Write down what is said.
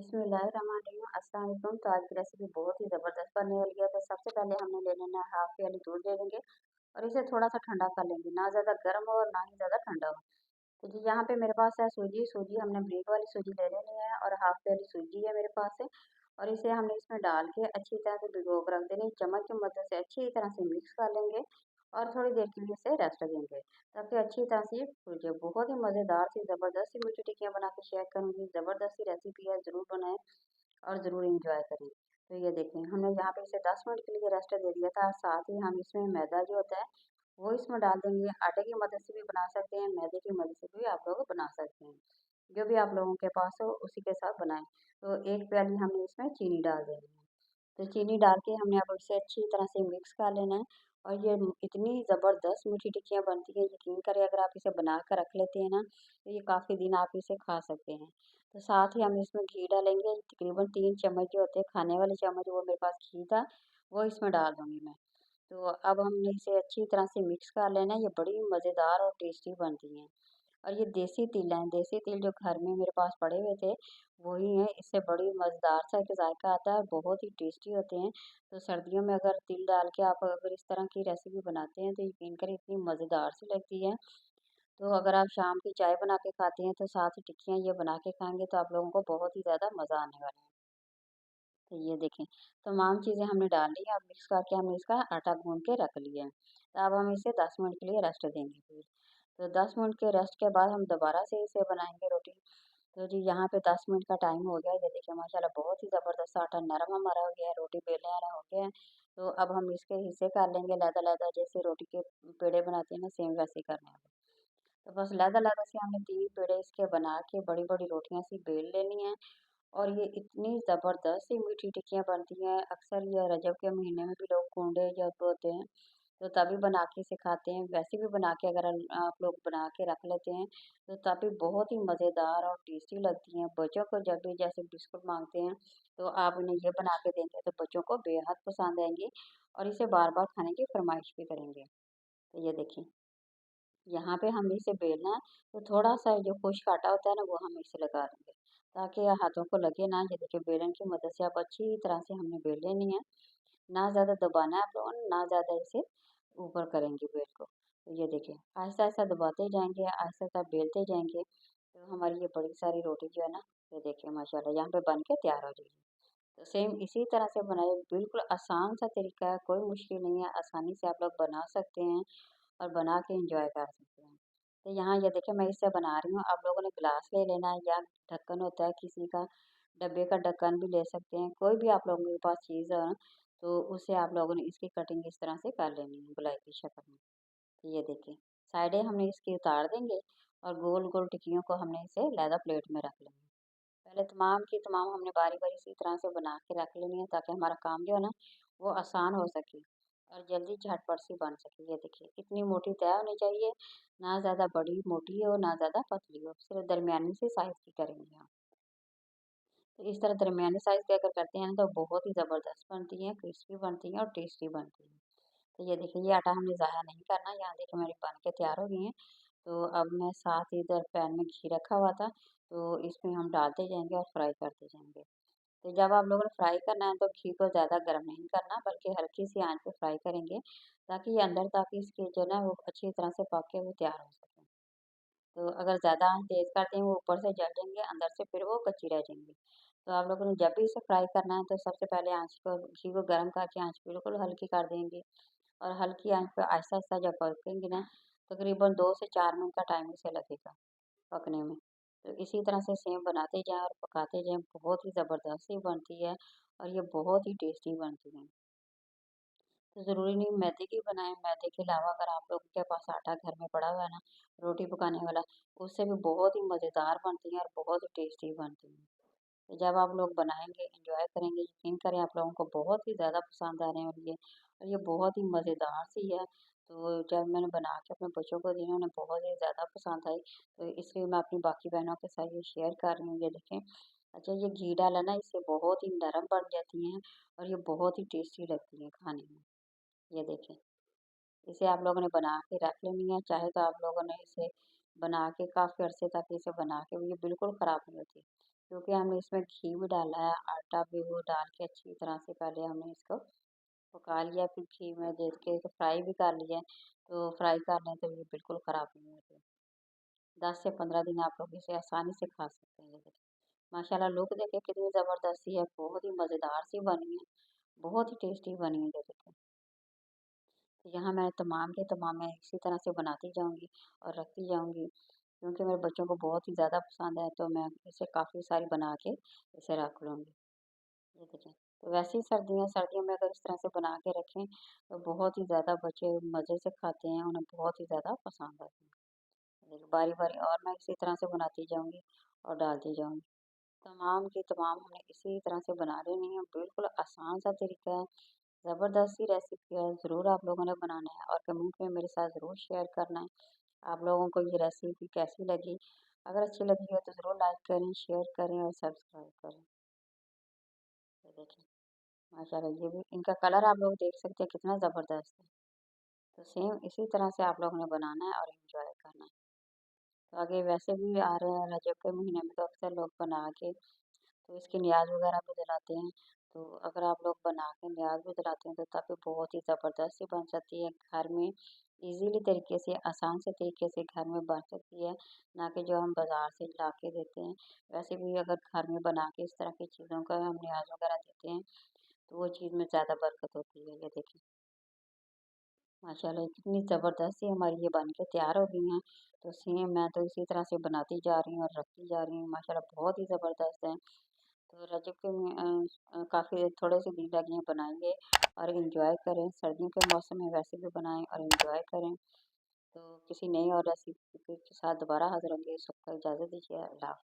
बिस्मिल्लाहिर्रहमानिर्रहीम। अस्सलाम वालेकुम। तो आज की रेसिपी बहुत ही ज़बरदस्त बनने वाली है। तो सबसे पहले हमने ले लेना है हाफ प्याली दूध ले लेंगे और इसे थोड़ा सा ठंडा कर लेंगे, ना ज़्यादा गर्म हो और ना ही ज़्यादा ठंडा हो। तो जी यहाँ पे मेरे पास है सूजी। सूजी हमने ब्रेक वाली सूजी ले लेनी है और हाफ प्याली सूजी है मेरे पास है। और इसे हमने इसमें डाल के अच्छी तरह से भिगो कर रख देंगे। चम्मच की मदद से अच्छी तरह से मिक्स कर लेंगे और थोड़ी देर के लिए इसे रेस्ट देंगे ताकि अच्छी तरह से ये फूल जाए। बहुत ही मज़ेदार सी ज़बरदस्त सी मीठी टिक्कियाँ बना के शेयर करूँगी। ज़बरदस्त सी रेसिपी है, ज़रूर बनाएं और ज़रूर एंजॉय करें। तो ये देखें, हमने यहाँ पे इसे 10 मिनट के लिए रेस्ट दे दिया था। साथ ही हम इसमें मैदा जो होता है वो इसमें डाल देंगे। आटे की मदद से भी बना सकते हैं, मैदे की मदद से भी आप लोग बना सकते हैं। जो भी आप लोगों के पास हो उसी के साथ बनाएं। तो एक प्याली हमने इसमें चीनी डाल देनी है। तो चीनी डाल के हमने अब इसे अच्छी तरह से मिक्स कर लेना है। और ये इतनी ज़बरदस्त मीठी टिक्कियाँ बनती है, यकीन करें अगर आप इसे बना कर रख लेते हैं ना तो ये काफ़ी दिन आप इसे खा सकते हैं। तो साथ ही हम इसमें घी डालेंगे, तकरीबन 3 चम्मच जो होते हैं खाने वाले चम्मच, वो मेरे पास घी था, वो इसमें डाल दूँगी मैं। तो अब हमने इसे अच्छी तरह से मिक्स कर लेना है। ये बड़ी मज़ेदार और टेस्टी बनती हैं। और ये देसी तिल हैं, देसी तिल जो घर में मेरे पास पड़े हुए थे वही हैं। इससे बड़ी मज़ेदार सा एक जायका आता है और बहुत ही टेस्टी होते हैं। तो सर्दियों में अगर तिल डाल के आप अगर इस तरह की रेसिपी बनाते हैं तो यकीन करें इतनी मज़ेदार सी लगती है। तो अगर आप शाम की चाय बना के खाते हैं तो साथ ही टिक्कियाँ ये बना के खाएंगे तो आप लोगों को बहुत ही ज़्यादा मज़ा आने वाला है। तो ये देखें, तमाम चीज़ें हमने डाल ली हैं। अब मिक्स करके हमने इसका आटा गूँध के रख लिया है। तो अब हम इसे 10 मिनट के लिए रेस्ट देंगे फिर। तो 10 मिनट के रेस्ट के बाद हम दोबारा से इसे बनाएँगे रोटी। तो जी यहाँ पे 10 मिनट का टाइम हो गया है। ये देखिए माशाल्लाह बहुत ही ज़बरदस्त आटा नरम हमारा हो गया है, रोटी बेलने वाला हो गया है। तो अब हम इसके हिस्से कर लेंगे लैदा-लैदा, जैसे रोटी के पेड़े बनाते हैं ना, सेम वैसे ही करने हैं। तो बस लैदा-लैदा से हमने 3 पेड़े इसके बना के बड़ी-बड़ी रोटियाँ सी बेल लेनी हैं। और ये इतनी ज़बरदस्त सी मीठी टिक्कियाँ बनती हैं। अक्सर ये रजब के महीने में भी लोग कूंडे जब होते हैं तो तभी बना के इसे खाते हैं। वैसे भी बना के अगर आप लोग बना के रख लेते हैं तो तभी बहुत ही मज़ेदार और टेस्टी लगती हैं। बच्चों को जब भी जैसे बिस्कुट मांगते हैं तो आप उन्हें ये बना के देंगे तो बच्चों को बेहद पसंद आएंगी और इसे बार बार खाने की फरमाइश भी करेंगे। तो ये देखिए, यहाँ पे हमें इसे बेलना है। तो थोड़ा सा जो खुश्क आटा होता है ना वो हम इसे लगा देंगे ताकि हाथों को लगे ना। ये देखिए, बेलन की मदद से आप अच्छी तरह से हमने बेल लेनी है। ना ज़्यादा दबाना है आप लोगों ने, ना ज़्यादा इसे ऊपर करेंगे बेल को। तो ये देखिए, आहिस्ता-आहिस्ता दबाते जाएँगे, आहिस्ता-आहिस्ता बेलते जाएँगे। तो हमारी ये बड़ी सारी रोटी जो है ना, ये देखिए माशाल्लाह यहाँ पे बन के तैयार हो जाएगी। तो सेम इसी तरह से बनाइए, बिल्कुल आसान सा तरीका है, कोई मुश्किल नहीं है, आसानी से आप लोग बना सकते हैं और बना के एंजॉय कर सकते हैं। तो यहाँ ये देखिए मैं इससे बना रही हूँ। आप लोगों ने ग्लास ले लेना है या ढक्कन होता है किसी का, डब्बे का ढक्कन भी ले सकते हैं। कोई भी आप लोगों के पास चीज़ है तो उससे आप लोगों ने इसकी कटिंग इस तरह से कर लेनी है गोलाई की शक्ल में। तो ये देखिए, साइडें हमने इसकी उतार देंगे और गोल-गोल टिक्कियों को हमने इसे लैदा प्लेट में रख लेंगे। पहले तमाम की तमाम हमने बारी-बारी इसी तरह से बना के रख लेनी है ताकि हमारा काम जो है ना वो आसान हो सके और जल्दी झटपट सी बन सके। ये देखिए, इतनी मोटी तय होनी चाहिए, ना ज़्यादा बड़ी मोटी हो, ना ज़्यादा पतली हो, सिर्फ दरमियानी सी साइज़ की करेंगे हम। तो इस तरह दरमियाने साइज़ की अगर करते हैं ना तो बहुत ही ज़बरदस्त बनती हैं, क्रिस्पी बनती हैं और टेस्टी बनती हैं। तो ये देखिए, ये आटा हमने ज़ाया नहीं करना। यहाँ देखिए मेरी बन के तैयार हो गई हैं। तो अब मैं साथ ही इधर पैन में घी रखा हुआ था, तो इसमें हम डालते जाएँगे और फ्राई करते जाएँगे। तो जब आप लोगों ने फ्राई करना है तो घी को ज़्यादा गर्म नहीं करना, बल्कि हल्की सी आंच पे फ्राई करेंगे ताकि ये अंदर तक इसके जो है ना वो अच्छी तरह से पक के वो तैयार हो सके। तो अगर ज़्यादा आँच तेज़ कर दें वो ऊपर से जल जाएँगे, अंदर से फिर वो कच्ची रह जाएँगी। तो आप लोगों ने जब भी इसे फ्राई करना है तो सबसे पहले आँच को, घी को गर्म करके आँच बिल्कुल हल्की कर देंगे और हल्की आँच पे आहिस्ता-आहिस्ता जब पकेंगी ना, तकरीबन 2 से 4 मिनट का टाइम इसे लगेगा पकने में। तो इसी तरह से सेम बनाते जाएँ और पकाते जाएँ, बहुत ही ज़बरदस्त सी बनती है और ये बहुत ही टेस्टी बनती हैं। तो ज़रूरी नहीं मैदे की बनाएँ, मैदे के अलावा अगर आप लोगों के पास आटा घर में पड़ा हुआ है ना, रोटी पकाने वाला, उससे भी बहुत ही मज़ेदार बनती हैं और बहुत ही टेस्टी बनती हैं। तो जब आप लोग बनाएँगे, एन्जॉय करेंगे, यकीन करें आप लोगों को बहुत ही ज़्यादा पसंद आने वाली है और ये बहुत ही मज़ेदार सी है। तो जब मैंने बना के अपने बच्चों को दी ना, उन्हें बहुत ही ज़्यादा पसंद आई, तो इसलिए मैं अपनी बाकी बहनों के साथ ये शेयर कर रही हूँ। ये देखें, अच्छा ये घी डाला ना, इससे बहुत ही नरम बन जाती हैं और ये बहुत ही टेस्टी लगती हैं खाने में। ये देखें, इसे आप लोगों ने बना के रख लेनी है, चाहे तो आप लोगों ने इसे बना के काफ़ी अरसे तक इसे बना के, ये बिल्कुल ख़राब नहीं होती। क्योंकि हमने इसमें घी भी डाला है, आटा भी वो डाल के अच्छी तरह से पहले हमने इसको पका लिया, फिर घी में देख के तो फ्राई भी कर लिया। तो फ्राई कर लें तो ये बिल्कुल ख़राब नहीं होते। 10 से 15 दिन आप लोग इसे आसानी से खा सकते हैं। ये देखिए माशाल्लाह लुक देखिए कितनी ज़बरदस्ती है, बहुत ही मज़ेदार सी बनी है, बहुत ही टेस्टी बनी है। ये देखिए तो यहाँ मैं तमाम के तमाम मैं इसी तरह से बनाती जाऊँगी और रखती जाऊँगी, क्योंकि मेरे बच्चों को बहुत ही ज़्यादा पसंद है, तो मैं इसे काफ़ी सारी बना के इसे रख लूँगी। ये देखिए तो वैसे ही सर्दियों में अगर इस तरह से बना के रखें तो बहुत ही ज़्यादा बच्चे मज़े से खाते हैं, उन्हें बहुत ही ज़्यादा पसंद आती है। देखिए बारी-बारी और मैं इसी तरह से बनाती जाऊँगी और डालती जाऊँगी। तमाम की तमाम हमें इसी तरह से बना लेनी है, बिल्कुल आसान सा तरीका है, ज़बरदस्त सी रेसिपी है, ज़रूर आप लोगों ने बनाना है और कमेंट में मेरे साथ ज़रूर शेयर करना है। आप लोगों को ये रेसिपी कैसी लगी? अगर अच्छी लगी हो तो ज़रूर लाइक करें, शेयर करें और सब्सक्राइब करें। ये देखिए माशाल्लाह ये भी इनका कलर आप लोग देख सकते हैं कितना ज़बरदस्त है। तो सेम इसी तरह से आप लोगों ने बनाना है और एंजॉय करना है। तो आगे वैसे भी आ रहे हैं रजब के महीने में तो अक्सर लोग बना के तो इसकी नियाज़ वगैरह भी दिलाते हैं। तो अगर आप लोग बना के नियाज़ भी दिलाते हैं तो तब भी बहुत ही ज़बरदस्त सी बन जाती है। घर में ईज़िली तरीके से आसान से तरीके से घर में बन सकती है, ना कि जो हम बाज़ार से ला के देते हैं। वैसे भी अगर घर में बना के इस तरह की चीज़ों का हम नियाज़ वगैरह देते हैं तो वो चीज़ में ज़्यादा बरकत होती है। ये देखिए माशाल्लाह कितनी ज़बरदस्त सी हमारी ये बन के तैयार हो गई हैं। तो सेम मैं तो इसी तरह से बनाती जा रही हूँ और रखती जा रही हूँ। माशाल्लाह बहुत ही ज़बरदस्त है। तो रजब के में काफ़ी थोड़े से दिन लगे हैं बनाएँगे और एंजॉय करें। सर्दियों के मौसम में वैसे भी बनाएँ और एंजॉय करें। तो किसी नई और रेसिपी के साथ दोबारा हाज़िर होंगे। इस वक्त इजाज़त दीजिए। अल्लाह हाफ़िज़।